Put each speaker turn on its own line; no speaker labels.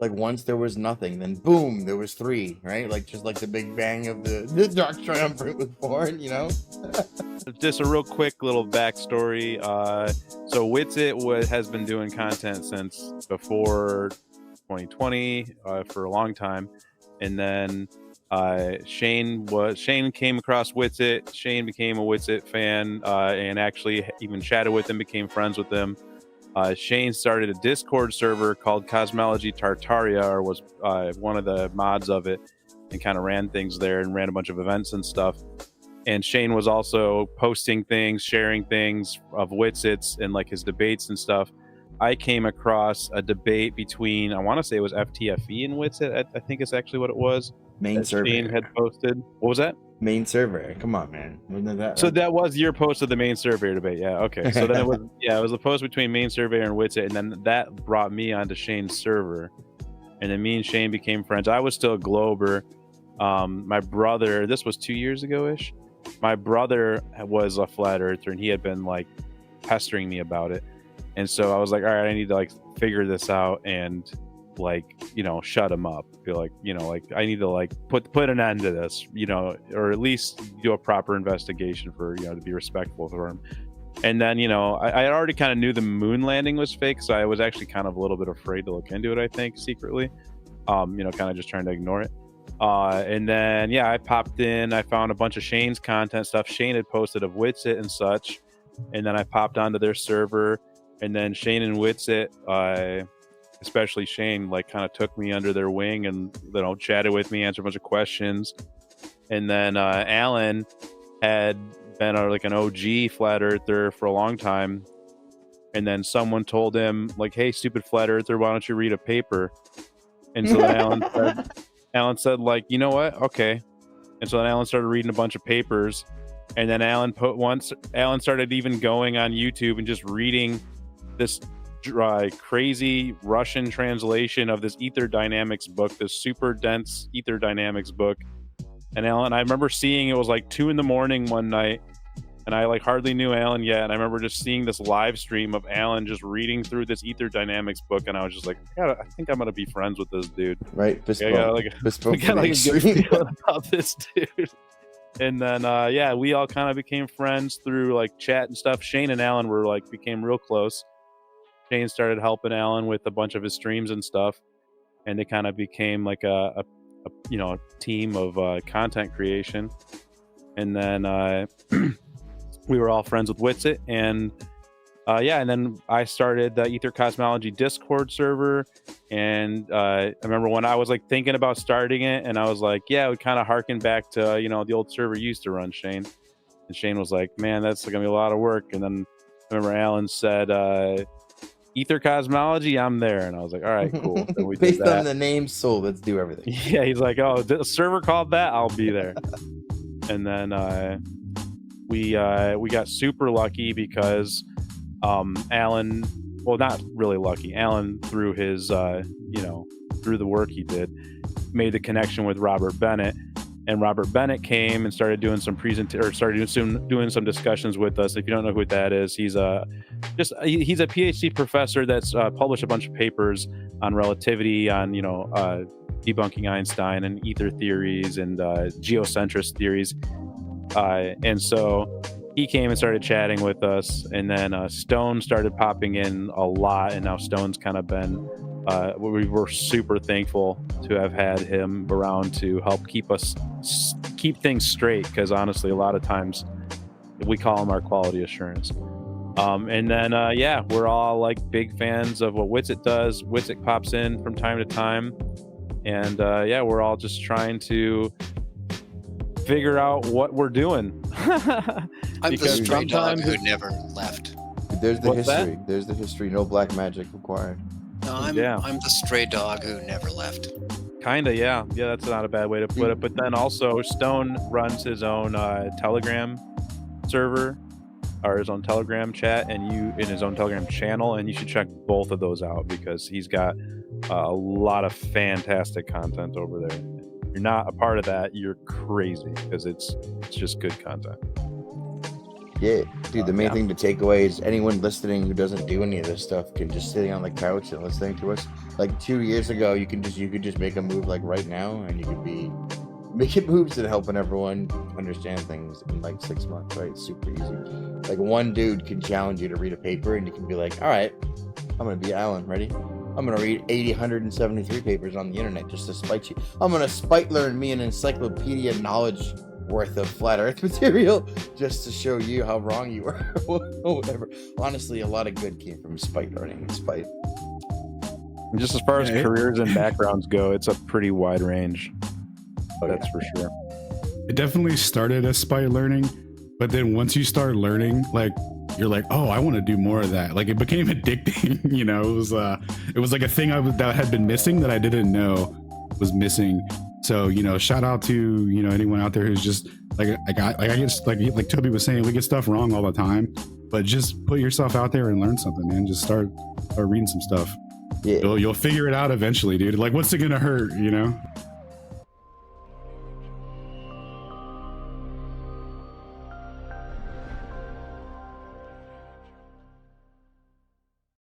like once there was nothing, then boom, there was three, right? Like just like the Big Bang of the Dark Triumvirate was born, you know?
Just a real quick little backstory. So Witsit has been doing content since before 2020 for a long time, and then Shane came across Witsit. Shane became a Witsit fan and actually even chatted with him, became friends with him. Shane started a Discord server called Cosmology Tartaria, or was one of the mods of it, and kind of ran things there and ran a bunch of events and stuff. And Shane was also posting things, sharing things of Witsits and like his debates and stuff. I came across a debate between, I want to say it was FTFE and Witsit. I think it's actually what it was.
Main server.
Shane had posted. What was that?
Main server. Come on, man. Wasn't that
so that was your post of the main surveyor debate. Yeah. Okay. So then it was a post between main surveyor and Witsit, and then that brought me onto Shane's server, and then me and Shane became friends. I was still a Glober. My brother, this was 2 years ago-ish. My brother was a flat earther, and he had been like pestering me about it. And so I was like, all right, I need to like figure this out and like, you know, shut him up. Feel like, you know, like I need to like put an end to this, you know, or at least do a proper investigation for, you know, to be respectful for him. And then, you know, I already kind of knew the moon landing was fake, so I was actually kind of a little bit afraid to look into it, I think, secretly. You know, kind of just trying to ignore it. And then, yeah, I popped in, I found a bunch of Shane's content stuff Shane had posted of Witsit and such. And then I popped onto their server, and then Shane and Witsit, especially Shane, like kind of took me under their wing and, you know, chatted with me, answered a bunch of questions. And then Alan had been like an OG flat earther for a long time. And then someone told him like, hey, stupid flat earther, why don't you read a paper? And so then Alan said, like, you know what? Okay. And so then Alan started reading a bunch of papers. And then Alan started even going on YouTube and just reading this crazy Russian translation of this ether dynamics book, this super dense ether dynamics book. And Alan, I remember seeing it was like 2 a.m. one night, and I like hardly knew Alan yet. And I remember just seeing this live stream of Alan just reading through this ether dynamics book, and I was just like, I think I'm gonna be friends with this dude.
Right, bespoke.
I got like a good feeling about this dude. And then yeah, we all kind of became friends through like chat and stuff. Shane and Alan were like became real close. Shane started helping Alan with a bunch of his streams and stuff, and they kind of became like a you know, a team of content creation. And then we were all friends with Witsit, and yeah, and then I started the Aether Cosmology Discord server. And I remember when I was like thinking about starting it, and I was like, yeah, it would kind of harken back to, you know, the old server you used to run, Shane. And Shane was like, man, that's gonna be a lot of work. And then I remember Alan said, Aether Cosmology, I'm there. And I was like, all right, cool. So we
Based
did that.
on the name, so let's do everything.
Yeah, he's like, oh, the server called that, I'll be there. And then we got super lucky because Alan, well, not really lucky. Alan, through his you know, through the work he did, made the connection with Robert Bennett. And Robert Bennett came and started doing some doing some discussions with us. If you don't know who that is, he's a PhD professor that's published a bunch of papers on relativity, on, you know, debunking Einstein and ether theories and geocentrist theories. And so he came and started chatting with us, and then Stone started popping in a lot, and now Stone's kind of been we were super thankful to have had him around to help keep things straight, because honestly a lot of times we call him our quality assurance. And then yeah, we're all like big fans of what Witsit does. Witsit pops in from time to time, and yeah, we're all just trying to figure out what we're doing.
I'm the stray dog who never left.
There's the
What's
history.
that?
There's the history. No black magic required.
No, I'm the stray dog who never left.
Kinda, yeah. That's not a bad way to put it. But then also Stone runs his own Telegram server, or his own Telegram chat, and in his own Telegram channel, and you should check both of those out, because he's got a lot of fantastic content over there. If you're not a part of that, you're crazy, because it's just good content.
Yeah, dude, the main thing to take away is anyone listening who doesn't do any of this stuff can just sitting on the couch and listening to us. like 2 years ago, you could just make a move like right now, and you could be making moves and helping everyone understand things in like 6 months, right? It's super easy. Like one dude can challenge you to read a paper, and you can be like, all right, I'm gonna be Alan, ready? I'm gonna read 173 papers on the internet just to spite you. I'm gonna spite learn me an encyclopedia knowledge worth of flat earth material just to show you how wrong you were. Or whatever. Honestly, a lot of good came from spite learning and spite.
Just as far as careers and backgrounds go, it's a pretty wide range. That's for sure.
It definitely started as spite learning, but then once you start learning, like you're like, oh, I want to do more of that. Like it became addicting. You know, it was like a thing that had been missing that I didn't know was missing. So, you know, shout out to, you know, anyone out there who's just like I get like Toby was saying, we get stuff wrong all the time, but just put yourself out there and learn something, man. Just start reading some stuff. Yeah. You'll figure it out eventually, dude. Like, what's it gonna hurt, you know?